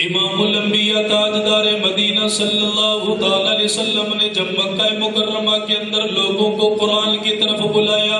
امام الانبیاء تاجدار مدینہ صلی اللہ تعالی علیہ وسلم نے جب مکہ مکرمہ کے اندر لوگوں کو قرآن کی طرف بلایا،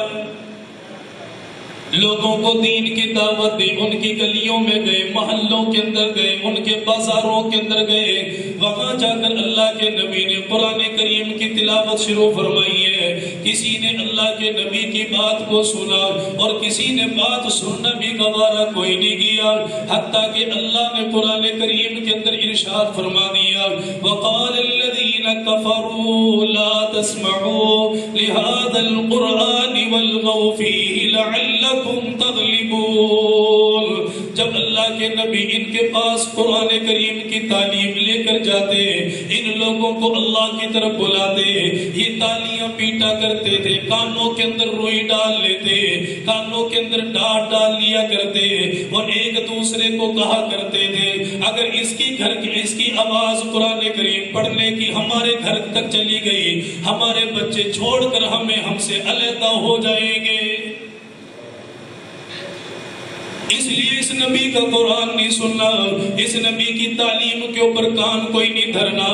لوگوں کو دین کی دعوت دی، ان کی گلیوں میں گئے، محلوں کے اندر گئے، ان کے بازاروں کے اندر گئے، وہاں جا کر اللہ کے نبی نے قرآن کریم کی تلاوت شروع فرمائی ہے۔ کسی نے اللہ کے نبی کی بات کو سنا اور کسی نے بات سننا بھی گوارا کوئی نہیں کیا، حتیٰ کہ اللہ نے قرآن کریم کے اندر ارشاد فرما دیا، وَقَالَ الَّذِينَ كَفَرُوا لَا تَسْمَعُوا لِهَذَا الْقُرْآنِ وَالْغَوْا فِيهِ لَعَلَّكُمْ تَغْلِبُونَ۔ جب اللہ کے نبی ان کے پاس قرآن کریم کی تعلیم لے کر جاتے، ان لوگوں کو اللہ کی طرف بلاتے، یہ تالیاں پیٹا کرتے تھے، کانوں کے اندر روئی ڈال لیتے، کانوں کے اندر ڈانٹ ڈال لیا کرتے اور ایک دوسرے کو کہا کرتے تھے اگر اس کی آواز قرآن کریم پڑھنے کی ہمارے گھر تک چلی گئی، ہمارے بچے چھوڑ کر ہم سے علیحدہ ہو جائیں گے۔ اس لیے اس نبی کا قرآن نہیں سننا، اس نبی کی تعلیم کے اوپر کان کوئی نہیں دھرنا۔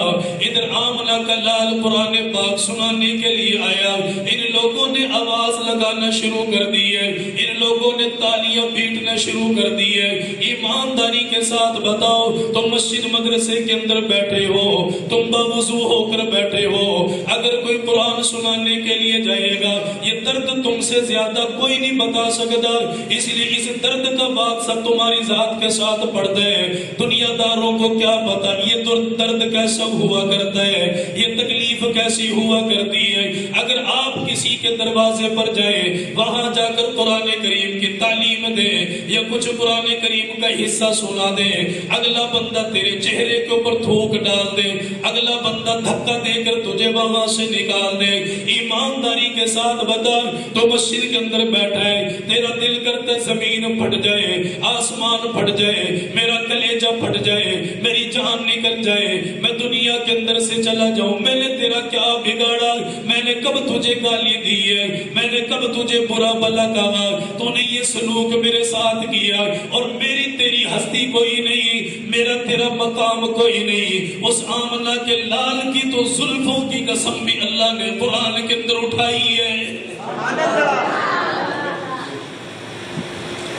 ادھر آمنہ کا لال قرآن پاک سنانے کے لیے آیا، ان لوگوں نے آواز لگانا شروع کر دی ہے، ان لوگوں نے تالیاں پیٹنا شروع کر دی ہے۔ ایمانداری کے ساتھ بتاؤ، تم مسجد مدرسے کے اندر بیٹھے ہو، تم باوضو ہو کر بیٹھے ہو، اگر کوئی قرآن سنانے کے لیے جائے گا، یہ درد تم سے زیادہ کوئی نہیں بتا سکتا، اس لیے اس درد کا بات سب تمہاری ذات کے ساتھ پڑھتے ہیں۔ دنیا داروں کو کیا پتا یہ درد کیسا ہوا کرتا ہے، یہ تکلیف کیسی ہوا کرتی ہے۔ اگر آپ کسی کے دروازے پر جائیں، وہاں جا کر قرآن کریم کی تعلیم دیں یا کچھ قرآن کریم کا حصہ سنا دیں، اگلا بندہ تیرے چہرے کے اوپر تھوک ڈال دے، اگلا بندہ دھکا دے کر تجھے وہاں سے نکال دے۔ ایمانداری کے ساتھ بتا، تو مسجد کے اندر بیٹھا ہے، تیرا دل کرتا ہے زمین پھٹ جائے، آسمان پھٹ جائے، میرا کلیجہ پھٹ جائے، میری جان نکل جائے، میں دنیا کے اندر سے چلا جاؤں۔ میں نے تیرا کیا بگاڑا؟ میں نے کب تجھے گالی دی ہے؟ میں نے کب تجھے برا بھلا کہا؟ تو نے یہ سلوک میرے ساتھ کیا اور میری تیری ہستی کوئی نہیں، میرا تیرا مقام کوئی نہیں۔ اس آمنہ کے لال کی تو زلفوں کی قسم بھی اللہ نے قرآن کے اندر اٹھائی ہے۔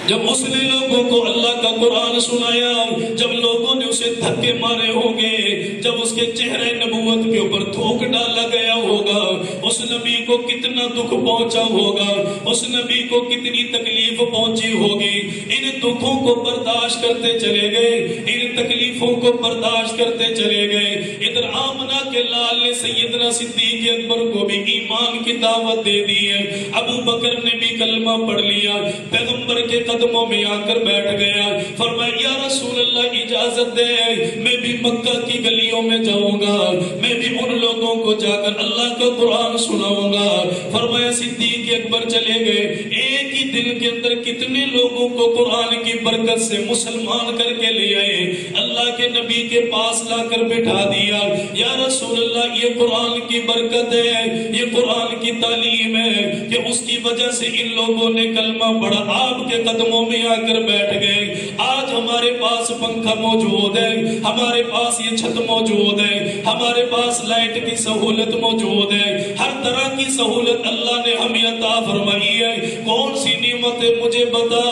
جب اس نے لوگوں کو اللہ کا قرآن سنایا، جب لوگوں نے اسے دھکے مارے ہوں گے، جب اس کے چہرے نبوت کے اوپر تھوک ڈالا گیا ہوگا، اس نبی کو کتنا دکھ پہنچا ہوگا، اس نبی کو کتنی تکلیف پہنچی ہوگی۔ ان دکھوں کو برداشت کرتے چلے گئے، ان تکلیفوں کو برداشت کرتے چلے گئے۔ ادھر آمنہ کے لال نے سیدنا صدیق اکبر کو بھی ایمان کی دعوت دے دی ہے، ابو بکر نے بھی کلمہ پڑھ لیا، پیغمبر کے قدموں میں آ کر بیٹھ گیا، فرمایا یا رسول اللہ اجازت دے، میں بھی مکہ کی گلیوں میں جاؤں گا، میں بھی ان لوگوں کو جا کر اللہ کا قرآن سناؤں گا۔ فرمایا صدیق اکبر چلے گئے، ایک ہی دن کے اندر کتنے لوگوں کو قرآن کی برکت سے مسلمان کر کے لے آئے، اللہ کے نبی کے پاس لا کر بٹھا دیا۔ یا رسول اللہ یہ قرآن کی برکت ہے، یہ قرآن کی تعلیم ہے کہ اس کی وجہ سے ان لوگوں نے کلمہ پڑھا، آپ کے قدموں میں آ کر بیٹھ گئے۔ آج ہمارے پاس پنکھا موجود ہے، ہمارے پاس یہ چھت موجود ہے، ہمارے پاس لائٹ کی سہولت موجود ہے، ہر طرح کی سہولت اللہ نے ہمیں عطا فرمائی ہے۔ کون سی نعمت ہے مجھے بتا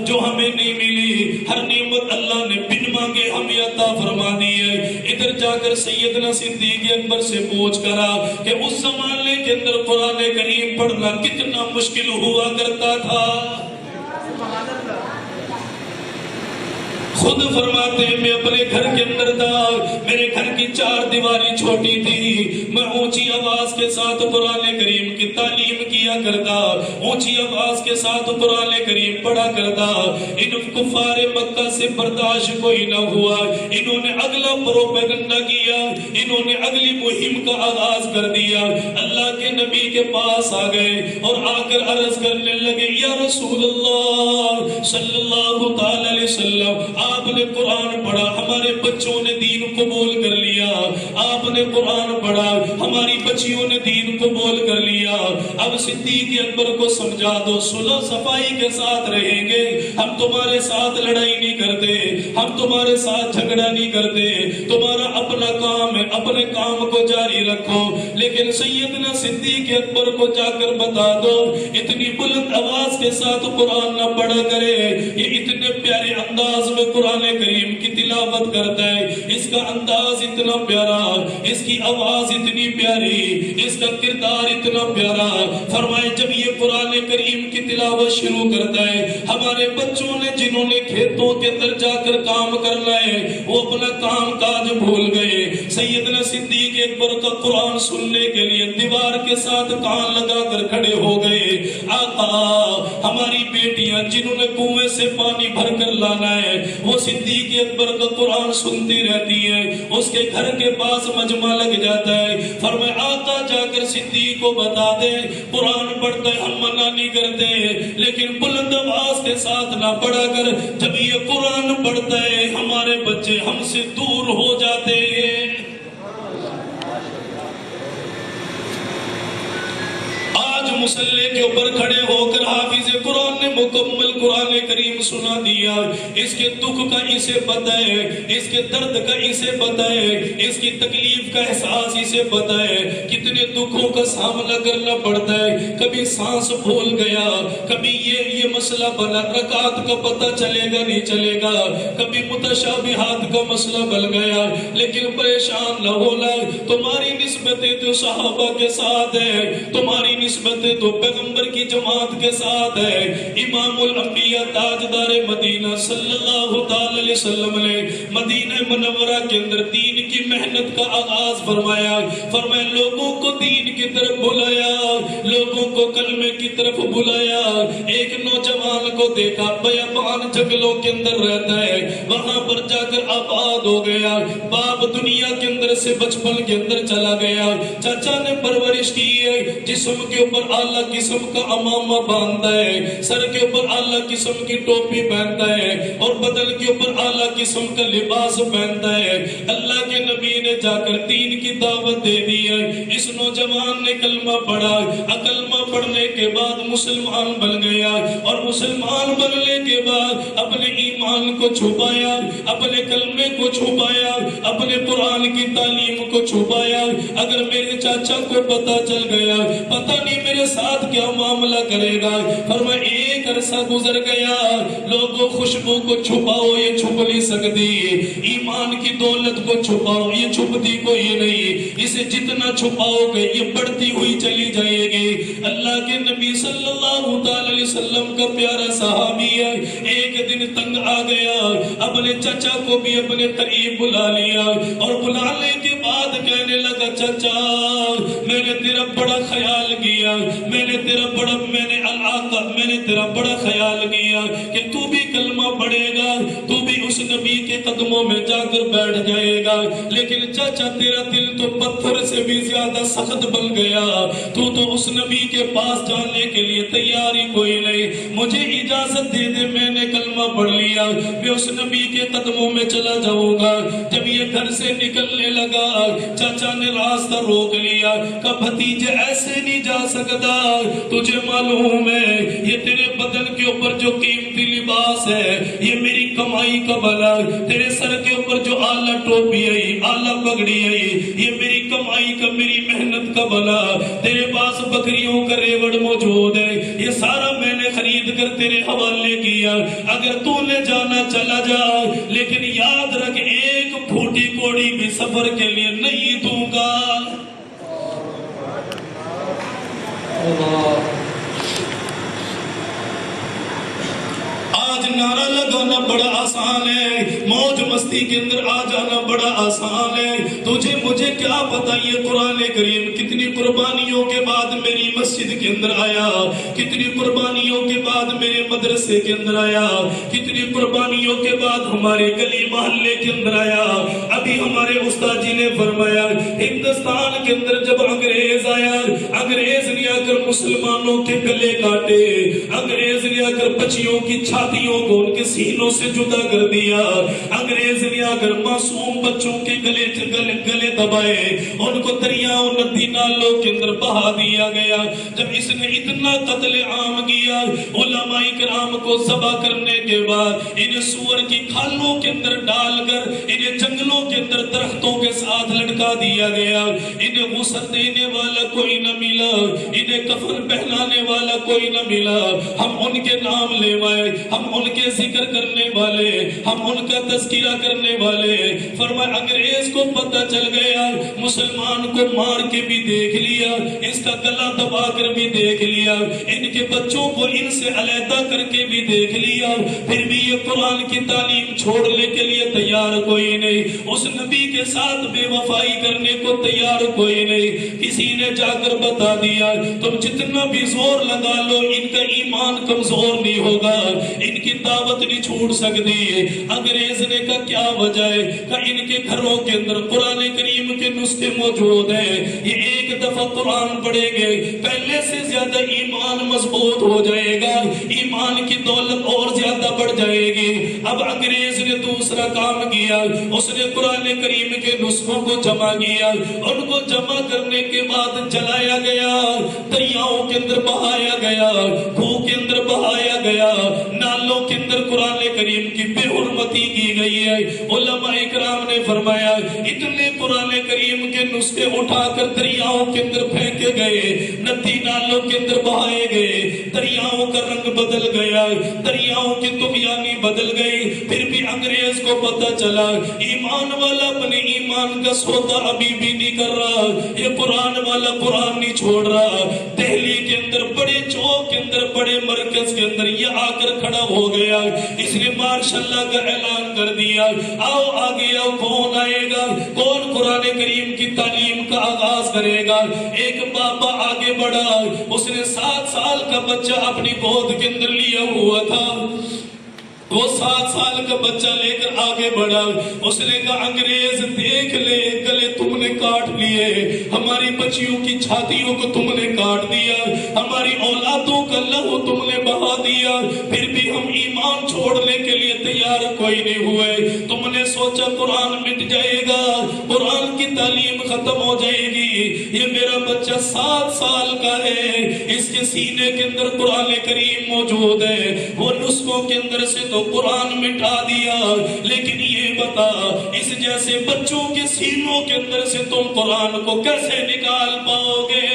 جو ہمیں نہیں ملی؟ ہر نعمت اللہ نے بن مانگے ہمیں عطا فرما دی ہے۔ ادھر جا کر سیدنا صدیق اکبر سے پوچھ کرا کہ اس زمانے کے اندر قرآن کریم پڑھنا کتنا مشکل ہوا کرتا تھا۔ خود فرماتے ہیں میں اپنے گھر کے اندر تھا، میرے گھر کی چار دیواری چھوٹی تھی، میں اونچی آواز کے ساتھ قرآن کریم کی تعلیم کیا کرتا، اونچی آواز کے ساتھ قرآن کریم پڑھا کرتا۔ ان کفار مکہ سے برداشت کوئی نہ ہوا، انہوں نے اگلا پروپیگنڈا کیا، انہوں نے اگلی مہم کا آغاز کر دیا۔ اللہ کے نبی کے پاس آ گئے اور آ کر عرض کرنے لگے یا رسول اللہ صلی اللہ تعالی علیہ وسلم، آپ نے قرآن پڑھا، ہمارے بچوں نے دین قبول کر لیا، آپ نے قرآن پڑھا, ہماری بچیوں نے دین قبول کر لیا. اب صدیق اکبر کو سمجھا دو, صلح صفائی کے ساتھ رہیں گے, ہم تمہارے ساتھ لڑائی نہیں کرتے, ہم تمہارے ساتھ جھگڑا نہیں کرتے, تمہارا اپنا کام ہے, اپنے کام کو جاری رکھو. لیکن سیدنا صدیق اکبر کو جا کر بتا دو, اتنی بلند آواز کے ساتھ قرآن نہ پڑھا کرے, یہ اتنے پیارے انداز میں قرآن کریم کی تلاوت کرتا ہے, اس کا انداز اتنا پیارا, اس کی آواز اتنی پیاری, اس کا کردار اتنا پیارا. فرمائے جب یہ قرآن کریم کی تلاوت شروع کرتا ہے, ہمارے بچوں نے جنہوں نے کھیتوں کے اندر جا کر کام کرنا ہے وہ اپنا کام کاج بھول گئے. سیدنا صدیق اکبر کا قرآن سننے کے لیے دیوار کے ساتھ کان لگا کر کھڑے ہو گئے. آقا, ہماری بیٹیاں جنہوں نے کنویں سے پانی بھر کر لانا ہے وہ صدیق اکبر کا قرآن سنتی رہتی ہے, اس کے گھر کے پاس مجمع لگ جاتا ہے. فرمائے آقا جا کر صدیق کو بتا دے, قرآن پڑھتا ہے, ہم منع نہیں کرتے, لیکن بلند آواز کے ساتھ نہ پڑھا کر, جب یہ قرآن پڑھتا ہے ہمارے بچے ہم سے دور ہو جاتے ہیں. آج مصلی کے اوپر کھڑے ہو کر حافظ قرآن نے مکمل قرآن کریم سنا دیا, اس کے دکھ کا اسے پتہ ہے, اس کے درد کا اسے پتہ ہے, اس کی تکلیف کا احساس اسے پتہ ہے, کتنے دکھوں کا سامنا کرنا پڑتا ہے. کبھی سانس بھول گیا, کبھی یہ مسئلہ بنا, رکعت کا پتہ چلے گا نہیں چلے گا, کبھی متشابہات کا مسئلہ بن گیا. لیکن پریشان نہ ہونا, تمہاری نسبتیں تو صحابہ کے ساتھ ہے, تمہاری نسبتیں تو پیغمبر کی جماعت کے ساتھ ہے. امام الانبیاء تاجدار مدینہ صلی اللہ تعالی علیہ وسلم نے مدینہ منورہ کے اندر دین کی محنت کا آغاز فرمایا. فرمایا لوگوں کو دین کی طرف بلایا, لوگوں کو کلمے کی طرف بلایا. ایک نوجوان کو دیکھا بیابان جنگلوں کے اندر رہتا ہے, وہاں پر جا کر آباد ہو گیا. باپ دنیا کے اندر سے بچپن کے اندر چلا گیا, چاچا نے پرورش کی ہے, جسم کے اوپر اعلیٰ قسم کا امامہ باندھتا ہے, سر کے اوپر اعلیٰ قسم کی ٹوپی پہنتا ہے, اور بدن کے اوپر اعلیٰ قسم کا لباس پہنتا ہے. اللہ کے نبی نے جا کر دین کی دعوت دے دی ہے. اس نوجوان نے کلمہ پڑھا, کلمہ پڑھنے کے بعد مسلمان بن گیا, اور مسلمان بننے کے بعد اپنے ایمان کو چھپایا, اپنے کلمے کو چھپایا, اپنے قرآن کی تعلیم کو چھپایا. اگر میرے چاچا کو پتہ چل گیا, پتہ نہیں میرے ساتھ کیا معاملہ کرے گا. فرمایا ایک عرصہ گزر گیا, لوگوں خوشبو کو چھپاؤ یہ چھپ نہیں سکتی, ایمان کی دولت کو چھپاؤ یہ چھپتی کوئی نہیں, اسے جتنا چھپاؤ گے یہ بڑھتی ہوئی چلی جائے گی. اللہ کے نبی صلی اللہ تعالی علیہ وسلم کا پیارا صحابی ہے, ایک دن تنگ آ گیا, اپنے چچا کو بھی اپنے قریب بلا لیا, اور بلانے کے بعد کہنے لگا چچا میں نے تیرا بڑا خیال کیا, میں نے تیرا بڑا خیال کیا کہ تو بھی کلمہ پڑھے گا, تو بھی اس نبی کے قدموں میں جا کر بیٹھ جائے گا. لیکن چاچا تیرا دل تو پتھر سے بھی زیادہ سخت بن گیا, تو اس نبی کے پاس جانے کے لیے تیار ہی کوئی نہیں. مجھے اجازت دے دے, میں نے کلمہ پڑھ لیا, میں اس نبی کے قدموں میں چلا جاؤں گا. جب یہ گھر سے نکلنے لگا, چاچا نے راستہ روک لیا, کہ بھتیجے ایسے نہیں جا سکتا, تجھے معلوم ہے یہ تیرے بدن کے اوپر جو قیمتی لباس ہے یہ میری کمائی کا بلا, تیرے سر کے اوپر جو اعلیٰ ٹوپی ہے, اعلیٰ پگڑی ہے, یہ میری کمائی کا, میری محنت کا بلا. تیرے پاس بکریوں کا ریوڑ موجود ہے, یہ سارا میں نے خرید کر تیرے حوالے کیا, اگر تو نے جانا چلا جا, لیکن یاد رکھ ایک پھوٹی کوڑی بھی سفر کے لیے نہیں دوں گا. آج نعرہ لگانا بڑا آسان ہے, موج مستی کے اندر آ جانا بڑا آسان ہے. تجھے مجھے کیا پتا یہ قرآن کریم کتنی قربانیوں کے بعد میری مسجد کے اندر آیا, کتنی قربانیوں کے بعد میرے مدرسے کے اندر آیا, کتنی قربانیوں کے بعد ہمارے گلی محلے کے اندر آیا. ابھی ہمارے استاد جی نے فرمایا ہندوستان کے اندر جب انگریز آیا, انگریز نے آ کر مسلمانوں کے گلے کاٹے, انگریز نے آ کر بچیوں کی چھاتیوں کو ان کے سینوں سے جدا کر دیا. انگریز نے اگر معصوم بچوں کے گلے دبائے, ان کو دریاؤں ندی نالوں کے اندر بہا دیا گیا. جب اس نے اتنا قتل عام کیا, علماء کرام کو ذبح کرنے کے بعد انہیں سور کی کھالوں کے اندر ڈال کر انہیں جنگلوں کے اندر درختوں کے ساتھ لٹکا دیا گیا. انہیں غسل دینے والا کوئی نہ ملا, انہیں کفن پہنانے والا کوئی نہ ملا. ہم ان کے نام لیوائے, ہم ان کے ذکر کرنے والے, ہم ان کا تذکرہ کرنے والے. فرمایا انگریز کو پتہ چل گیا, مسلمان کو مار کے بھی دیکھ لیا, اس کا گلا دبا کر بھی دیکھ لیا, ان کے بچوں کو ان سے علیحدہ کر کے بھی دیکھ لیا, پھر بھی یہ قرآن کی تعلیم چھوڑنے کے لیے تیار کوئی نہیں. اس نبی کے ساتھ بے وفائی کرنے کو تیار کوئی نہیں. کسی نے جا کر بتا دیا تم جتنا بھی زور لگا لو ان کا ایمان کمزور نہیں ہوگا, ان کی دعوت نہیں چھوٹ سکتی. انگریز نے کہا کیا وجہ ہے؟ کہ ان کے گھروں کے اندر قرآن کریم کے نسخے موجود ہیں, یہ ایک دفعہ قرآن پڑھیں گے پہلے سے زیادہ ایمان مضبوط ہو جائے گا, ایمان کی دولت اور زیادہ بڑھ جائے گی. اب انگریز نے دوسرا کام کیا, اس نے قرآن کریم کے نسخوں کو جمع کیا. ان کو جمع کرنے کے بعد جلایا گیا, دریاؤں کے اندر بہایا گیا, کنویں کے اندر بہایا گیا, نالوں کے اندر قرآن کریم کی بے حرمتی کی گئی ہے. علماء اکرام نے فرمایا اتنے قرآن کریم کے نسخے اٹھا کر دریاؤں کے اندر پھینکے گئے, ندی نالوں کے اندر بہائے گئے, دریاؤں کا رنگ بدل گیا, دریاؤں کی طغیانی بدل گئی. پھر بھی انگریز کو پتہ چلا ایمان والا اپنے ایمان کا سودا ابھی بھی نہیں کر رہا, یہ قرآن والا قرآن نہیں چھوڑ رہا. دہلی کے اندر بڑے چوک کے اندر بڑے مرکز کے اندر یہ آ کر کھڑا ہو گیا, اس نے ماشاء اللہ کا اعلان کر دیا آؤ آگے آؤ, کون آئے گا, کون قرآن کریم کی تعلیم کا آغاز کرے گا. ایک بابا آگے بڑھا, اس نے 7 سال کا بچہ اپنی گود کے اندر لیا ہوا تھا. وہ 7 سال کا بچہ لے کر آگے بڑھا, اس نے کہا انگریز دیکھ لے گلے تم نے کاٹ لیے, ہماری بچیوں کی چھاتیوں کو تم نے کاٹ دیا, ہماری اولادوں کا لہو تم نے بہا دیا, پھر بھی ہم ایمان چھوڑنے کے لیے تیار کوئی نہیں ہوئے. تم نے سوچا قرآن مٹ جائے گا, قرآن کی تعلیم ختم ہو جائے گی. یہ میرا بچہ 7 سال کا ہے, اس کے سینے کے اندر قرآن کریم موجود ہے, وہ نسخوں کے اندر سے تو قرآن مٹا دیا, لیکن یہ بتا اس جیسے بچوں کے سینوں کے اندر سے تم قرآن کو کیسے نکال پاؤ گے؟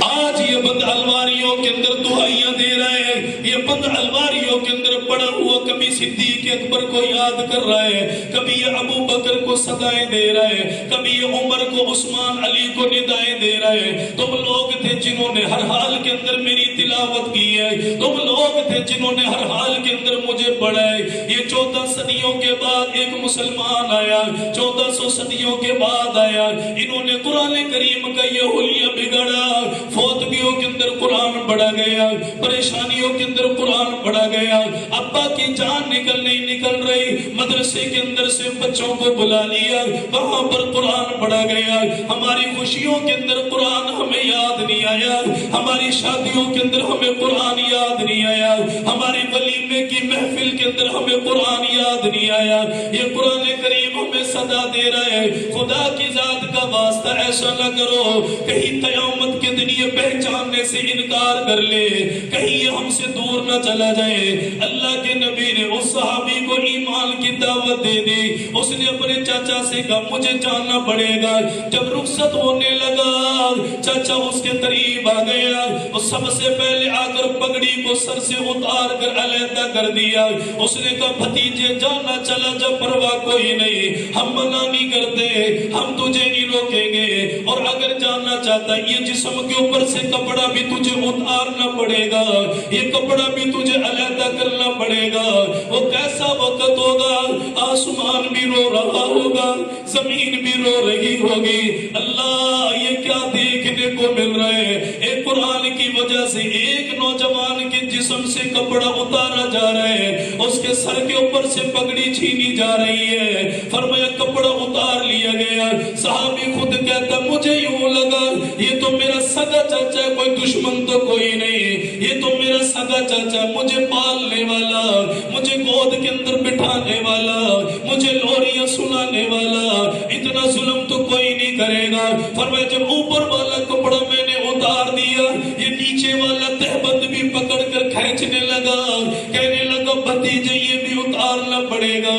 آج یہ بند الواریوں کے اندر دعائیاں دے رہے ہیں, یہ بند الواریوں کے اندر پڑا ہوا کبھی صدیق اکبر کو یاد کر رہا ہے, کبھی یہ ابو بکر کو صدائیں دے رہا ہے, کبھی یہ عمر کو, عثمان, علی کو ندائیں دے رہا ہے. تم لوگ تھے جنہوں نے ہر حال کے اندر میری تلاوت کی ہے, تم لوگ تھے جنہوں نے ہر حال کے اندر مجھے پڑھا ہے. یہ 14 صدیوں کے بعد ایک مسلمان آیا, 1400 صدیوں کے بعد آیا, انہوں نے قرآن کریم کا یہ حلیہ بگڑا. فوتگیوں کے اندر قرآن پڑھا گیا, پریشانیوں کے اندر قرآن پڑھا گیا, ابا کی جان نکل رہی, مدرسے کے اندر سے بچوں کو بلا لیا, وہاں پر قرآن پڑھا گیا. ہماری خوشیوں کے اندر قرآن ہمیں یاد نہیں آیا, ہماری شادیوں کے اندر ہمیں قرآن یاد نہیں آیا, ہماری ولیمے کی محفل کے اندر ہمیں قرآن یاد نہیں آیا. یہ قرآن کریم ہمیں صدا دے رہا ہے, خدا کی ذات کا واسطہ ایسا نہ کرو کہیں قیامت کے دن یہ پہچاننے سے انکار کر لے, کہیں یہ ہم سے دور نہ چلا جائے. اللہ کے نبی نے اس صحابی کو ایمان کی دعوت دے دی, اس نے اپنے چاچا سے کہا مجھے جاننا پڑے گا. جب رخصت ہونے لگا چاچا اس کے قریب آ گیا, اور سب سے پہلے آ کر پگڑی کو سر سے اتار کر علیحدہ کر دیا. اس نے کہا بھتیجے جانا چلا جا, پرواہ کوئی نہیں, ہم منع نہیں کرتے, ہم تجھے نہیں روکیں گے, اور اگر جاننا چاہتا ہے یہ جسم کے اوپر سے کپڑا بھی تجھے اتارنا پڑے گا, یہ کپڑا بھی تجھے علیحدہ کرنا پڑے گا. وہ کیسا وقت ہوگا, آسمان بھی رو رہا ہوگا, زمین بھی رو رہی ہوگی. اللہ یہ کیا دیکھنے کو مل رہا ہے, ایک قرآن کی وجہ سے ایک نوجوان کے جسم سے کپڑا اتارا جا رہا ہے، اس کے سر کے اوپر سے پگڑی چھینی جا رہی ہے، فرمایا کپڑا اتار لیا گیا۔ صحابی خود کہتا مجھے یوں لگا یہ تو میرا سگا چاچا ہے، کوئی دشمن تو کوئی نہیں، یہ تو میرا سگا چاچا، مجھے پالنے والا، مجھے گود کے اندر بٹھانے والا، مجھے لوریاں سنانے والا، اتنا ظلم تو کوئی نہیں کرے گا۔ فرمایا جب اوپر والا کپڑا میں نے اتار دیا، یہ نیچے والا تہبند بھی پکڑ کر کھینچنے لگا، کہنے لگا بھتیجے یہ بھی اتارنا پڑے گا،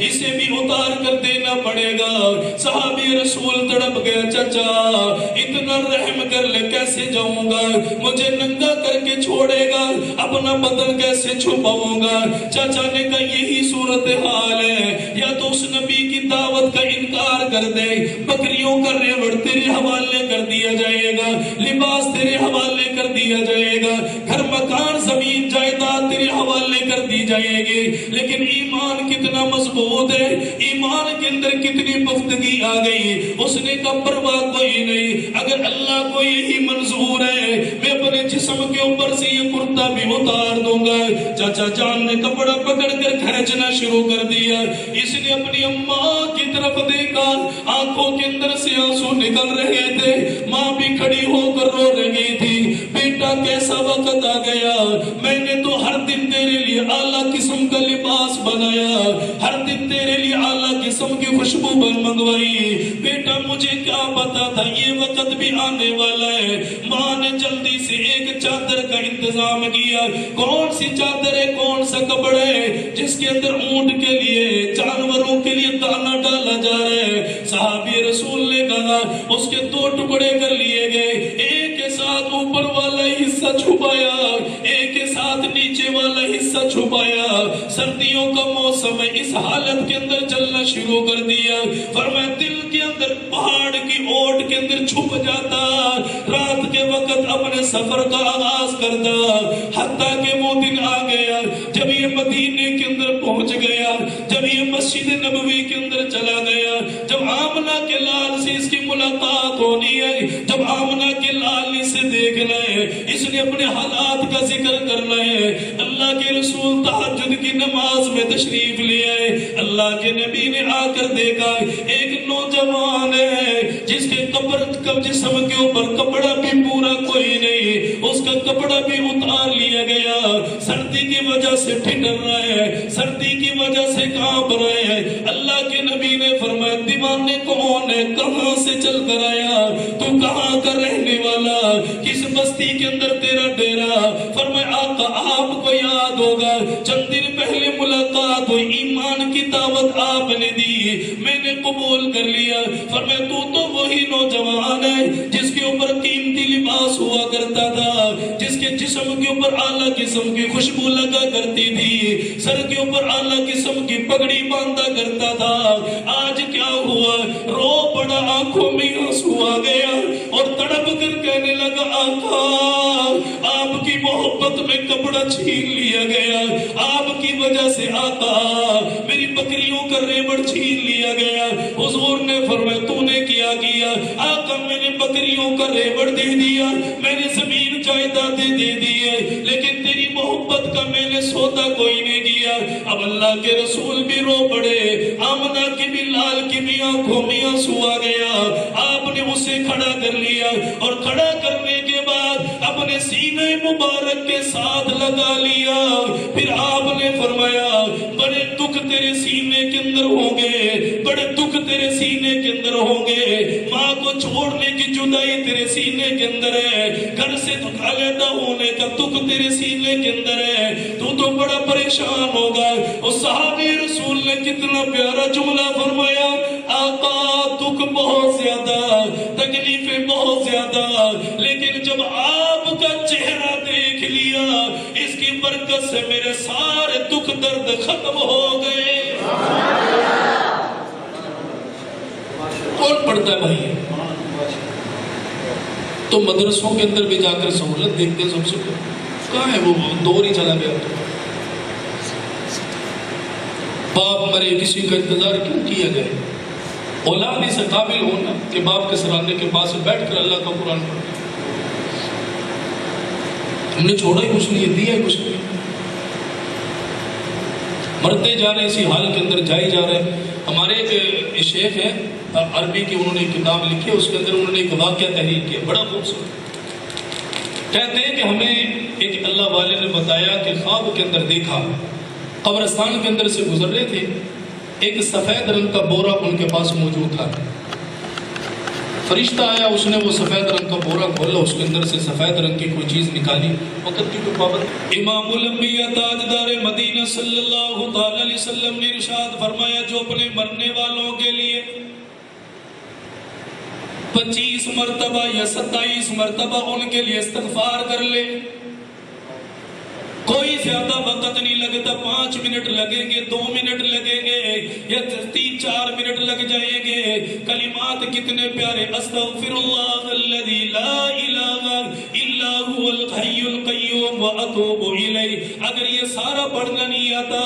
اسے بھی اتار کر دینا پڑے گا۔ صحابی رسول تڑپ گیا، چچا اتنا رحم کر لے، کیسے جاؤں گا، مجھے ننگا کر کے چھوڑے گا، اپنا بدن کیسے چھپاؤں گا؟ چچا نے کہا یہی صورتحال ہے، یا تو اس نبی کی دعوت کا انکار کر دے، بکریوں کا ریوڑ تیرے حوالے کر دیا جائے گا، لباس تیرے حوالے کر دیا جائے گا، گھر مکان زمین جائیداد تیرے حوالے کر دی جائے گی، لیکن ایمان کتنا مضبوط ہے، ایمان کے اندر کتنی پختگی آ گئی۔ اس نے کہا پرواہ کوئی نہیں، اگر اللہ کو یہی منظور ہے میں اپنے جسم کے اوپر سے یہ کرتا بھی اتار دوں گا۔ چاچا جان نے کپڑا پکڑ کر کھینچنا شروع کر دیا، اس نے اپنی اماں کی طرف دیکھا، آنکھوں کے اندر سے آنسو نکل رہے تھے، ماں بھی کھڑی ہو کر رو رہی تھی، بیٹا کیسا وقت آ گیا، میں نے تو ہر دن تیرے لیے اعلیٰ قسم کا لباس بنایا، ہر دن تیرے لیے اعلیٰ قسم کی خوشبو منگوائی، بیٹا مجھے کیا پتا تھا یہ وقت بھی آنے والا ہے۔ ماں نے جلدی سے ایک چادر کا انتظام کیا، کون سی چادر ہے، کون سا کپڑا ہے جس کے اندر اونٹ کے لیے، جانوروں کے لیے دانا ڈالا جا رہا ہے؟ صحابی رسول نے کہا اس کے دو ٹکڑے کر لیے گئے، ایک کے ساتھ اوپر والا حصہ چھپایا، ایک کے ساتھ نیچے والا حصہ چھپایا۔ سردیوں کا موسم ہے، اس حالت کے اندر چلنا شروع کر دیا، فرمایا دل کے اندر پہاڑ کی اوٹ کے اندر چھپ جاتا، رات کے وقت اپنے سفر کا آغاز کرتا، حتیٰ کہ وہ دن آ گیا جب یہ مدینے کے اندر پہنچ گیا، جب یہ مسجد نبوی کے اندر چلا گیا، جب آمنہ کے لال سے اس کی ملاقات ہونی ہے، جب آمنہ کے لال اسے دیکھنا ہے، اس نے اپنے حالات کا ذکر کرنا ہے۔ اللہ کے رسول تہجد کی نماز میں تشریف لے آئے، اللہ کے نبی نے آ کر دیکھا ایک نوجوان ہے جس کے جسم کے اوپر کپڑا بھی پورا کوئی نہیں، اس کا کپڑا بھی اتار لیا گیا، سردی کی وجہ سے ٹھٹر رہا ہے، سردی کی وجہ سے کانپ رہے ہیں۔ اللہ کے نبی نے فرمایا دیوانے کون ہے، کہاں سے چل کر آیا، تو کہاں کا رہنے والا، کس بستی کے اندر تیرا ڈیرا؟ فرمایا آقا آپ کو یاد ہوگا چند دن پہلے ملاقات ہوئی، ایمان کی دعوت آپ نے دی، میں نے قبول کر لیا۔ فرمایا تو وہی نوجوان ہے جس کے اوپر قیمتی لباس ہوا کرتا تھا، جس کے جسم کے اوپر اعلیٰ قسم کی خوشبو لگا کرتی تھی، سر کے اوپر اعلیٰ قسم کی پگڑی باندھا کرتا تھا، آج کیا ہوا؟ رو پڑا، آنکھوں میں آنسو آ گیا اور تڑپ کر کہنے لگا آقا آپ کی محبت میں کپڑا چھین لیا گیا، آپ کی وجہ سے آقا میری بکریوں کا ریوڑ چھین لیا گیا۔ حضور نے فرمایا تو نے کیا کیا؟ آقا میں نے بکریوں کا ریوڑ دے دیا، میں نے زمین جائیدادیں دے دیے، لیکن تیری محبت کا میں نے سودا کوئی نہیں کیا۔ اب اللہ کے رسول بھی رو پڑے، آمنہ کی بھی لال کی بھی آنکھوں میں آنسو آ گیا۔ آپ نے اسے کھڑا کر لیا اور کھڑا کرنے کے بعد اپنے سینے مبارک کے ساتھ لگا لیا، پھر آپ نے فرمایا بڑے دکھ تیرے سینے کے اندر ہوں گے، بڑے دکھ تیرے سینے کے اندر ہوں گے، ماں کو چھوڑنے کی جدائی تیرے سینے کے اندر ہے، گھر سے علیحدہ ہونے کا دکھ تیرے سینے کے اندر ہے، تو بڑا پریشان ہوگا۔ اس صحابی رسول نے کتنا پیارا جملہ فرمایا، آقا دکھ بہت زیادہ، تکلیفیں بہت زیادہ، لیکن جب آپ کا چہرہ دیکھ لیا اس کی برکت سے میرے سارے دکھ درد ختم ہو گئے۔ کون پڑھتا ہے بھائی؟ تو مدرسوں کے اندر بھی جا کر سہولت دیکھتے سب سے کہاں ہے وہ دور ہی چلا گیا؟ باپ مرے کسی کا انتظار کیوں کیا گیا؟ اولاد اس قابل ہونا کہ باپ کے سرانے کے پاس بیٹھ کر اللہ کا قرآن پڑھے۔ ہم نے چھوڑا ہی کچھ نہیں ہے، دیا ہی کچھ نہیں، مرتے جا رہے ہیں، اسی حال کے اندر جائے جا رہے ہیں۔ ہمارے ایک شیخ ہیں عربی کی، انہوں نے ایک کتاب لکھی ہے، اس کے اندر انہوں نے ایک واقعہ تحریر کیا بڑا خوبصورت۔ کہتے ہیں کہ ہمیں ایک اللہ والے نے بتایا کہ خواب کے اندر دیکھا، قبرستان کے اندر سے گزر رہے تھے، ایک سفید رنگ کا بورا ان کے پاس موجود تھا۔ فرشتہ آیا، اس نے وہ سفید رنگ کا بورا کھولا، اس کے اندر سے سفید رنگ کی کوئی چیز نکالی۔ وقت کی کوئی پابند، امام الانبیاء تاجدار مدینہ صلی اللہ تعالی علیہ وسلم نے ارشاد فرمایا، جو اپنے مرنے والوں کے لیے 25 مرتبہ یا 27 مرتبہ ان کے لیے استغفار کر لے، کوئی زیادہ وقت نہیں لگتا، 5 منٹ لگیں گے، 2 منٹ لگیں گے یا 3-4 منٹ لگ جائیں گے۔ کلمات کتنے پیارے، استغفر اللہ الذی لا الہ الا هو الحی القیوم واتوب الیہ۔ اگر یہ سارا پڑھنا نہیں آتا،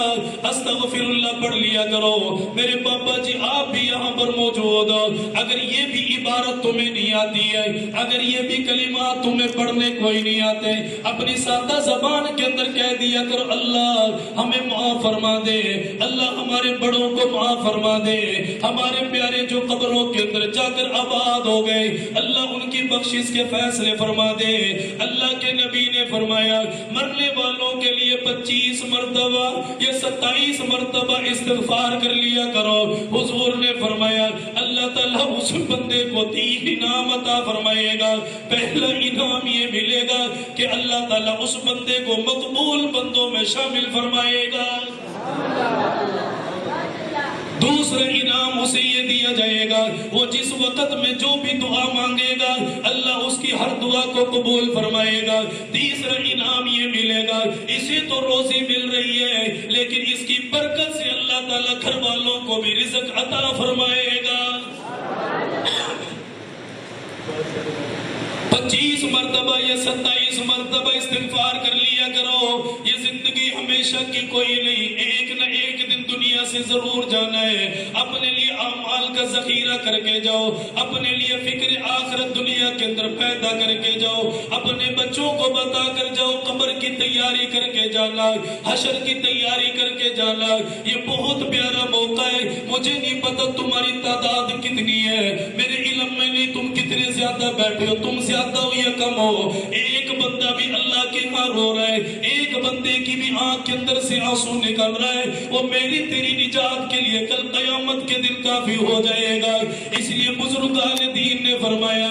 استغفر اللہ پڑھ لیا کرو۔ میرے پاپا جی آپ بھی یہاں پر موجود ہو، اگر یہ بھی عبارت تمہیں نہیں آتی ہے، اگر یہ بھی کلمات تمہیں پڑھنے کوئی نہیں آتے، اپنی سادہ زبان کے اندر کہہ دیا کرو، اللہ ہمیں معاف فرما دے، اللہ ہمارے بڑوں کو معاف فرما دے، ہمارے پیارے جو قبروں کے اندر جا کر آباد ہو گئے، اللہ ان کی بخشش کے فیصلے فرما دے۔ اللہ کے نبی نے فرمایا، مرنے والوں کے لیے 25 مرتبہ یا 27 مرتبہ استغفار کر لیا کرو۔ حضور نے فرمایا، اللہ تعالیٰ اس بندے کو 3 انعام عطا فرمائے گا۔ پہلا انعام یہ ملے گا کہ اللہ تعالیٰ اس بندے کو مقبول بندوں میں شامل فرمائے گا۔ دوسرا انعام اسے یہ دیا جائے گا، وہ جس وقت میں جو بھی دعا مانگے گا اللہ اس کی ہر دعا کو قبول فرمائے گا۔ تیسرا انعام یہ ملے گا، اسے تو روزی مل رہی ہے لیکن اس کی برکت سے اللہ تعالیٰ گھر والوں کو بھی رزق عطا فرمائے گا۔ 25 مرتبہ یا 27 مرتبہ استغفار کر لیا کرو۔ یہ زندگی ہمیشہ کی کوئی نہیں، ایک نہ ایک دن دنیا سے ضرور جانا ہے۔ اپنے لیے اعمال کا ذخیرہ کر کے جاؤ، اپنے لیے فکر آخرت دنیا کے اندر پیدا کر کے جاؤ، اپنے بچوں کو بتا کر جاؤ، قبر کی تیاری کر کے جانا، حشر کی تیاری کر کے جانا۔ یہ بہت پیارا موقع ہے، مجھے نہیں پتا تمہاری تعداد کتنی ہے، میرے علم میں نہیں تم کتنے زیادہ بیٹھے ہو، تم زیادہ ہو یا کم ہو، ایک بندہ بھی اللہ کے ہاں رو رہا ہے، ایک بندے کی بھی آنکھ کے اندر سے آنسو نکل رہا ہے، وہ میری تیری نجات کے لیے کل قیامت کے دن کافی ہو جائے گا۔ اس لیے بزرگان دین نے فرمایا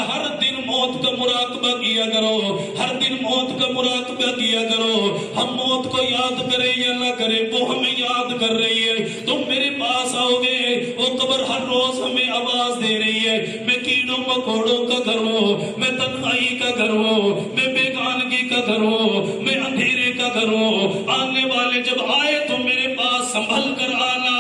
ہر دن موت کا مراقبہ کیا کرو، ہر دن موت کا مراقبہ کیا کرو۔ ہم موت کو یاد کریں یا نہ کریں، وہ ہمیں یاد کر رہی ہے۔ تم میرے پاس آؤ گے، وہ قبر ہر روز ہمیں آواز دے رہی ہے، میں کیڑوں مکوڑوں کا گھر ہوں، میں تنہائی کا گھر ہوں، میں بیگانگی کا گھر ہوں، میں اندھیرے کا گھر ہوں۔ آنے والے جب آئے تو میرے پاس سنبھل کر آنا۔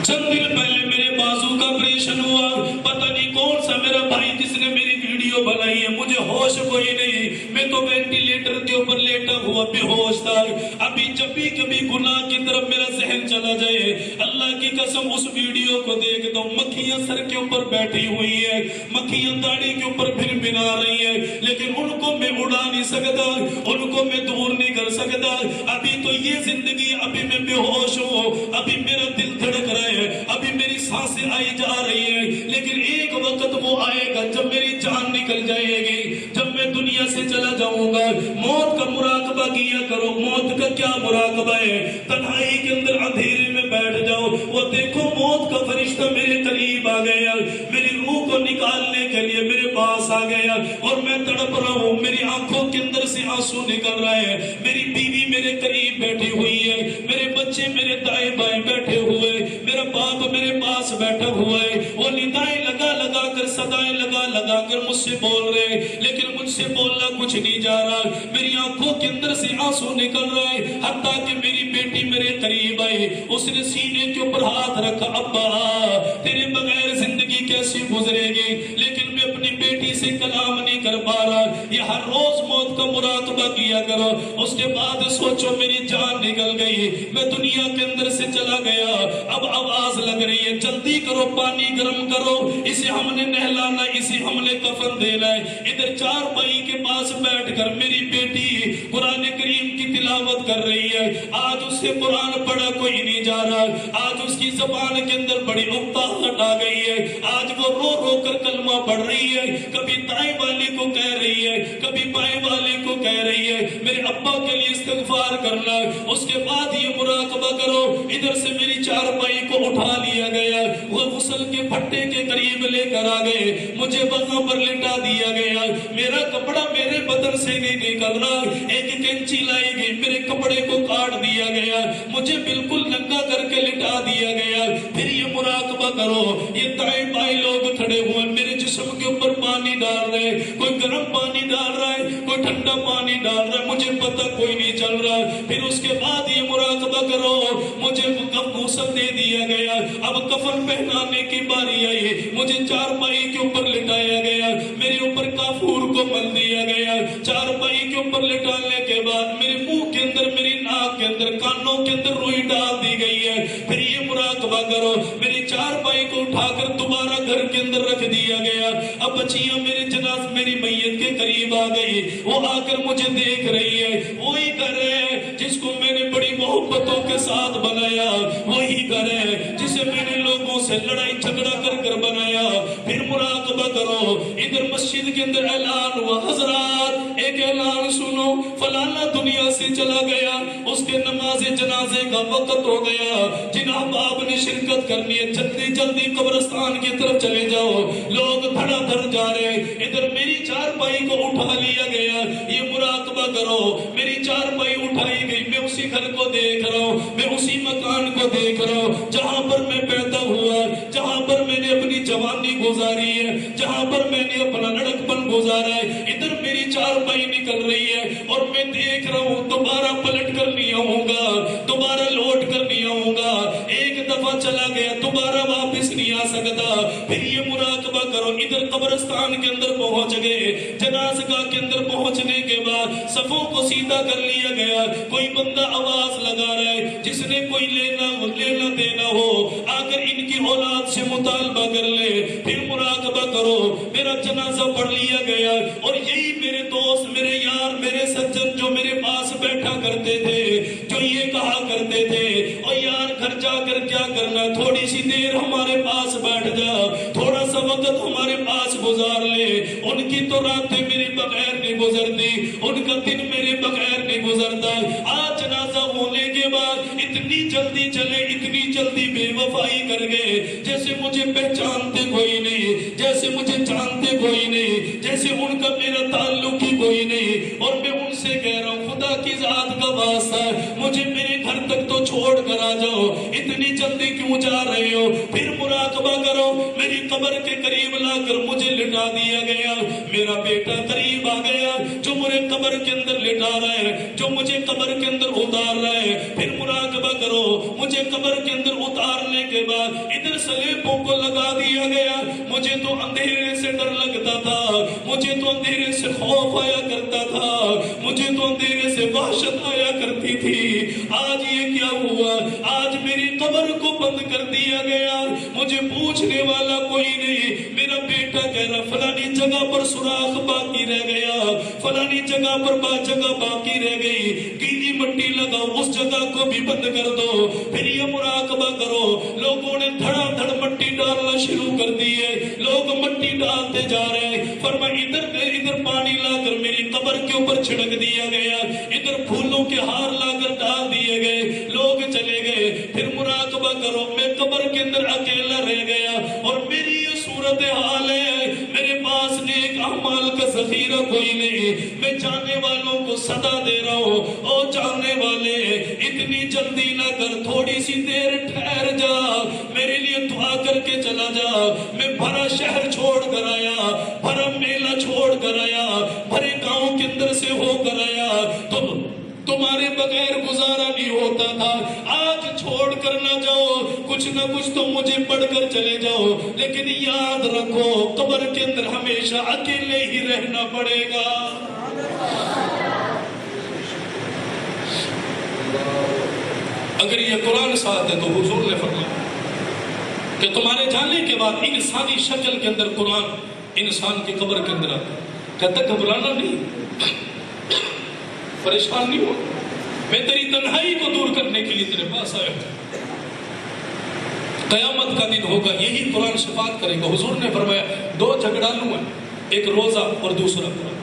چند دن پہلے میرے بازو کا آپریشن ہوا، پتہ نہیں کون سا میرا بھائی جس نے میری ویڈیو بنائی ہے، مجھے ہوش کوئی نہیں، میں تو وینٹیلیٹر کے اوپر لیٹا ہوا بے ہوش تھا۔ ابھی جب بھی کبھی گناہ کی طرف میرا ذہن چلا جائے، اللہ کی قسم اس ویڈیو کو دیکھتا ہوں، مکھیاں سر کے اوپر بیٹھی ہوئی ہے، مکھیاں داڑھی کے اوپر بھن بھنا رہی ہیں، لیکن ان کو میں اڑا نہیں سکتا، ان کو میں دور نہیں کر سکتا۔ ابھی تو یہ زندگی، ابھی میں بے ہوش ہوں، ابھی میرا دل دھڑک رہا ہے، ابھی میری سانسیں آئی جا رہی ہیں، لیکن ایک وقت وہ آئے گا جب میری جان نکل جائے گی، جب میں دنیا سے چلا جاؤں گا۔ موت کا مراقبہ کیا کرو۔ موت کا کیا مراقبہ ہے؟ تنہائی کے اندر اندھیرے میں بیٹھ جاؤ، وہ دیکھو موت کا فرشتہ میرے قریب آ گیا، میری روح کو نکالنے کے لیے میرے پاس آ گیا، اور میں تڑپ رہا ہوں، میری آنکھوں کے اندر سے آنسو نکل رہا ہے، میری بیوی میرے قریب بیٹھی ہوئی ہے، میرے بچے میرے دائیں بائیں بیٹھے ہوئے، میرا باپ میرے پاس بیٹھا ہوا ہے، وہ ندائیں لگا لگا کر، صدائیں لگا لگا کر مجھ سے بول رہے، لیکن مجھ سے بولنا کچھ نہیں جا رہا، میری آنکھوں کے اندر سے آنسو نکل رہا ہے۔ حتیٰ کہ میری بیٹی میرے قریب آئی، اس نے سینے کے اوپر ہاتھ رکھا، ابا تیرے بغیر زندگی کیسی گزرے گی؟ لیکن میں اپنی بیٹی سے کلام نہیں کر پا رہا۔ یہ ہر روز موت کا مراقبہ کیا کرو. اس کے بعد سوچو میری جان نکل گئی, میں دنیا کے اندر سے چلا گیا, اب آواز لگ رہی ہے جلدی کرو پانی گرم کرو, اسے ہم نے نہلانا, اسے ہم نے کفن دینا ہے. ادھر چارپائی کے پاس بیٹھ کر میری بیٹی قرآن کریم کی تلاوت کر رہی ہے. آج اس سے قرآن پڑھا کوئی نہیں جا رہا, آج اس کی زبان کے اندر بڑی اکتاہٹ آ گئی ہے. آج وہ رو رو کر کلمہ پڑھ رہی ہے, کبھی دائیں والے کو کہہ رہی ہے, کبھی بائیں والے کو کہہ رہی ہے میرے ابا کے لیے استغفار کرنا. اس کے بعد یہ مراقبہ کرو. ادھر سے میری چارپائی کو اٹھا لیا گیا, وہ غسل کے پھٹے کے قریب لے کر آ گئے, مجھے وہاں پر لٹا دیا گیا. میرا کپڑا میرے بدن سے نہیں نکل رہا, ایک کینچی لائی گئی, میرے کپڑے کو کاٹ دیا گیا, مجھے بالکل ننگا کر کے لٹا دیا گیا. پھر یہ مراقبہ کرو, یہ دائیں بائیں لوگ کھڑے ہوئے میرے جسم کے اوپر پانی ڈال رہے, کوئی گرم پانی ڈال رہا ہے, کوئی ٹھنڈا پانی ڈال رہا ہے, مجھے پتہ کوئی نہیں چل رہا. پھر اس کے بعد یہ مراقبہ کرو, مجھے غسل دے دیا گیا, اب کفن پہنانے کی باری آئی, مجھے چارپائی کے اوپر لٹایا گیا, میرے اوپر کافور کو مل دیا گیا. چارپائی کے اوپر لٹانے کے بعد میرے منہ کے اندر, میری ناک کے اندر, کانوں کے اندر روئی ڈال دی گئی ہے. پھر یہ مراقبہ کرو, میری چارپائی کو اٹھا کر دوبارہ گھر کے اندر رکھ دیا گیا. اب بچیاں میرے جناز میری میت کے قریب آ گئی, وہ آ کر مجھے دیکھ رہی ہے. وہی گھر ہے جس کو میں نے بڑی محبتوں کے ساتھ بنایا, وہی گھر ہے جسے میں نے لوگوں سے لڑائی جھگڑا کر کر بنایا. پھر مراقبہ کرو, ادھر مسجد کے اندر اعلان ہوا, حضرات ایک اعلان سنو, فلانا دنیا سے چلا گیا, اس کے نماز جنازے کا وقت ہو گیا, جن احباب نے شرکت کرنی ہے جلدی جلدی قبرستان کی طرف چلے جاؤ. لوگ دھڑا دھڑ جا رہے, ادھر میری چارپائی کو اٹھا لیا گیا. یہ مراقبہ کرو, میری چارپائی اٹھائی گئی, میں اسی گھر کو دیکھ رہا ہوں, میں اسی مکان کو دیکھ رہا ہوں جہاں پر میں پیدا ہوا, جہاں پر میں نے اپنی جوانی گزاری ہے, جہاں پر میں نے اپنا لڑکپن گزارا ہے. ادھر میری چارپائی نکل رہی ہے اور میں دیکھ رہا ہوں دوبارہ پلٹ کر نہیں آؤں گا, دوبارہ لوٹ کر نہیں آؤں گا. ایک دفعہ چلا گیا دوبارہ واپس نہیں آ سکتا. پھر یہ مراقبہ کرو, ادھر قبرستان کے اندر پہنچ گئے, جنازگاہ کے اندر پہنچنے کے بعد صفوں کو سیدھا کر لیا گیا. کوئی بندہ آواز لگا رہا ہے, جس نے کوئی لینا دینا ہو آ کر ان کی اولاد سے مطالبہ کر لے. پھر مراقبہ کرو, میرا جنازہ پڑھ لیا گیا, اور یہی میرے دوست, میرے یار, میرے سجن جو میرے پاس بیٹھا کرتے تھے, جو یہ کہا کرتے تھے, اور یار گھر جا کر کیا کرنا, تھوڑی سی دیر ہمارے پاس بیٹھ جا, تھوڑا سا وقت ہمارے پاس گزار لے. ان کی تو راتیں میرے بغیر نہیں گزرتی, ان کا دن میرے بغیر نہیں گزرتا. آج جنازہ ہونے کے بعد اتنی جلدی چلے, اتنی جلدی بے وفائی کر گئے, جیسے مجھے پہچانتے کوئی نہیں, جیسے مجھے جانتے کوئی نہیں, جیسے ان کا میرا تعلق ہی کوئی نہیں. اور میں ان سے کہہ رہا ہوں خدا کی ذات کا واسطہ مجھے میرے گھر تک تو چھوڑ کر آ جاؤ, اتنی جلدی کیوں جا رہے ہو. پھر مراقبہ کرو, میری قبر کے قریب لا کر مجھے لٹا دیا گیا. میرا بیٹا قریب آ گیا جو مجھے قبر کے اندر لٹا رہا ہے, جو مجھے قبر کے اندر اتار رہا ہے. پھر مراقبہ کرو, مجھے قبر کے اندر اتارنے کے بعد ادھر سلیبوں کو لگا دیا گیا. مجھے تو اندھیرے سے ڈر لگتا تھا, مجھے تو اندھیرے سے خوف آیا کرتا تھا, مجھے تو اندھیرے سے وحشت آیا کرتی تھی. آج یہ کیا ہوا, آج میری قبر کو بند کر دیا گیا, مجھے پوچھنے والا کوئی نہیں. میرا بیٹا کہہ رہا فلانی جگہ پر سوراخ باقی رہ گیا, فلانی جگہ پر جگہ باقی رہ گئی, گیلی مٹی لگاؤ, اس جگہ کو بھی بند کر دو. پھر یہ مراقبہ کرو, لوگوں نے دھڑا دھڑ مٹی ڈالنا شروع کر دی ہے, لوگ مٹی ڈالتے جا رہے ہیں. فرمایا ادھر پانی لا کر میری قبر کے اوپر چھڑک دیا گیا, ادھر پھولوں کے ہار لا کر ڈال دیے گئے, لوگ چلے گئے. پھر مراقبہ کرو, میں قبر کے اندر اکیلا رہ گیا, اور میری یہ صورت حال ہے, میرے پاس نیک اعمال کا ذخیرہ کوئی نہیں. میں جانے والوں کو صدا دے رہا ہوں, او جانے والے اتنی جلدی نہ کر, تھوڑی سی دیر ٹھہر جا, میرے لیے دعا کر کے چلا جا. میں بھرا شہر چھوڑ کر آیا, بھرا میلہ چھوڑ کر آیا, بھرے گاؤں کے اندر سے ہو کر آیا, تمہارے بغیر گزارا نہیں ہوتا تھا. آج چھوڑ کر نہ جاؤ, کچھ نہ کچھ تو مجھے پڑھ کر چلے جاؤ, لیکن یاد رکھو قبر کے اندر ہمیشہ اکیلے ہی رہنا پڑے گا. اگر یہ قرآن ساتھ ہے تو حضور نے فرمایا کہ تمہارے جانے کے بعد انسانی شکل کے اندر قرآن انسان کی قبر کے اندر آتا ہے. کہتا گھبرانا نہیں، پریشان نہیں ہو، میں تیری تنہائی کو دور کرنے کے لیے تیرے پاس آیا ہوں. قیامت کا دن ہوگا، یہی قرآن شفاعت کرے گا. حضور نے فرمایا 2 جھگڑالو ہیں، ایک روزہ اور دوسرا قرآن.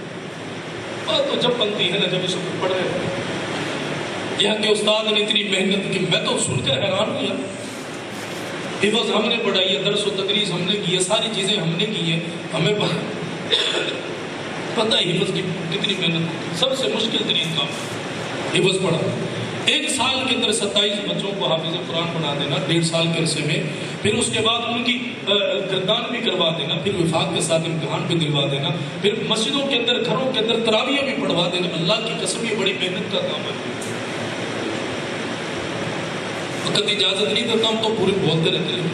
بات تو جب بنتی ہے نا جب اس کو پڑھ رہے ہیں. یہاں کے استاد نے اتنی محنت کی، میں تو سن کر حیران ہوں. حفظ ہم نے پڑھائی ہے، درس و تدریس ہم نے کی ہے، ساری چیزیں ہم نے کی ہیں. ہمیں پتہ ہے حفظ کی کتنی محنت ہوتی ہے. سب سے مشکل ترین کام حفظ پڑھا. 1 سال کے اندر 27 بچوں کو حافظ قرآن پڑھا دینا 1.5 سال کے عرصے میں، پھر اس کے بعد ان کی گردان بھی کروا دینا، پھر وفاق کے ساتھ امتحان بھی دلوا دینا، پھر مسجدوں کے اندر گھروں کے اندر تراویح بھی پڑھوا دینا. اللہ کی قسم یہ بڑی محنت کا کام ہے. وقت اجازت نہیں دیتا ہم تو پورے بولتے رہتے ہیں.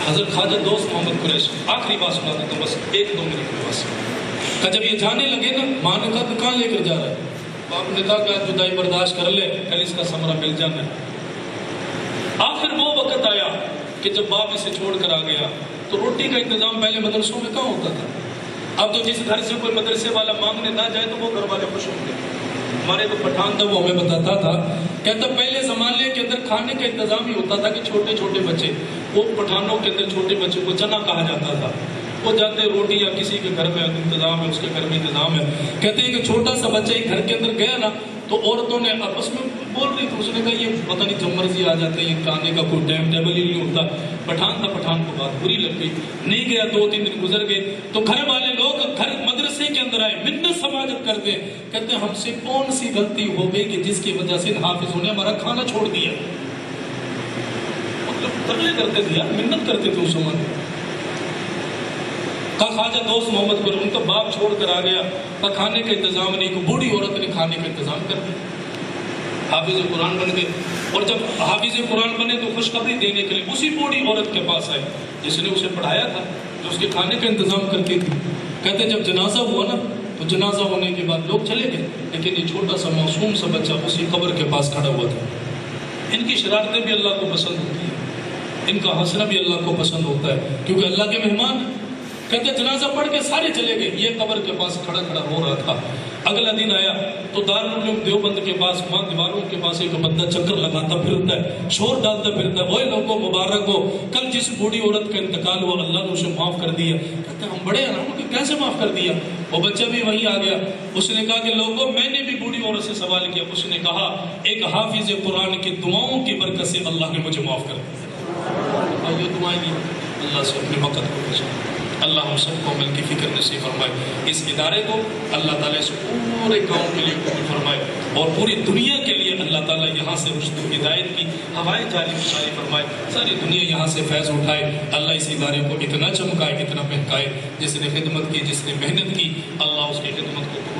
حضرت خواجہ دوست محمد قریشی آخری بات سنا دیتا ہوں، بس 1-2 منٹ کے پاس. کہ جب یہ جانے لگے نا، ماں نے کہا کہ کہاں لے کر جا رہا ہے؟ باپ نے کہا کہ جدائی برداشت کر لے، کل اس کا ثمرہ مل جانا ہے. آخر وہ وقت آیا کہ جب باپ اسے چھوڑ کر آ گیا تو روٹی کا انتظام پہلے مدرسوں میں کہاں ہوتا تھا. اب تو جس گھر سے کوئی مدرسے والا مانگنے نہ جائے تو وہ گھر والے خوش ہوتے. ہمارے تو پٹھان تھا وہ ہمیں بتاتا تھا، کہتا پہلے زمانے کے اندر کھانے کا انتظام ہی ہوتا تھا کہ چھوٹے چھوٹے بچے، وہ پٹھانوں کے اندر چھوٹے بچے کو چنا کہا جاتا تھا. وہ جاتے روٹی یا کسی کے گھر میں انتظام ہے، اس کے گھر میں انتظام ہے. کہتے ہیں کہ چھوٹا سا بچہ ایک گھر کے اندر گیا نا تو عورتوں نے آپس میں بول رہی تھی. اس نے کہا یہ پتہ نہیں جب مرضی آ جاتے ہیں، کھانے کا کوئی ٹائم ٹیبل ہی نہیں ہوتا. پٹھان تھا، پٹھان کو بات بری لگ گئی، نہیں گیا. 2-3 دن گزر گئے تو گھر والے لوگ گھر مدرسے کے اندر آئے، منت سماجت کرتے. کہتے ہیں ہم سے کون سی غلطی ہو گئی کہ جس کی وجہ سے حافظوں نے ہمارا کھانا چھوڑ دیا. مطلب ترلے کرتے تھے یار، منت کرتے تھے اس زمانے میں. خواجہ دوست محمد پر ان کا باپ چھوڑ کر آ گیا، کھانے کا انتظام نہیں. کو بوڑھی عورت نے کھانے کا انتظام کر دیا. حافظ قرآن بن گئے. اور جب حافظ قرآن بنے تو خوشخبری دینے کے لیے اسی بوڑھی عورت کے پاس آئے جس نے اسے پڑھایا تھا، جو اس کے کھانے کا انتظام کرتی تھی. کہتے جب جنازہ ہوا نا تو جنازہ ہونے کے بعد لوگ چلے گئے، لیکن یہ چھوٹا سا معصوم سا بچہ اسی قبر کے پاس کھڑا ہوا تھا. ان کی شرارتیں بھی اللہ کو پسند ہوتی ہیں، ان کا ہنسنا بھی اللہ کو پسند ہوتا ہے، کیونکہ اللہ کے مہمان ہیں. کہتے جنازہ پڑھ کے سارے چلے گئے، یہ قبر کے پاس کھڑا کھڑا رو رہا تھا. اگلا دن آیا تو دارالعلوم دیوبند کے پاس وہاں دیواروں کے پاس ایک بندہ چکر لگاتا پھرتا ہے، شور ڈالتا پھرتا ہے، وہ لوگوں مبارک ہو، کل جس بوڑھی عورت کا انتقال ہوا اللہ نے اسے معاف کر دیا. کہتے ہم بڑے آرام کہ کیسے معاف کر دیا؟ وہ بچہ بھی وہیں آ گیا. اس نے کہا کہ لوگوں میں نے بھی بوڑھی عورت سے سوال کیا. اس نے کہا ایک حافظ قرآن کی دعاؤں کی برکت سے اللہ نے مجھے معاف کر دیا. یہ دعائیں دی اللہ سے اپنے وقت کو بچا. اللہ ہم سب کو عمل کی فکر نصیب فرمائے. اس ادارے کو اللہ تعالیٰ سے پورے گاؤں کے لیے قبول فرمائے اور پوری دنیا کے لیے اللہ تعالیٰ یہاں سے رشد و ہدایت کی ہوائیں جاری جاری فرمائے. ساری دنیا یہاں سے فیض اٹھائے. اللہ اس ادارے کو اتنا چمکائے، اتنا مہکائے. جس نے خدمت کی، جس نے محنت کی، اللہ اس کی خدمت کو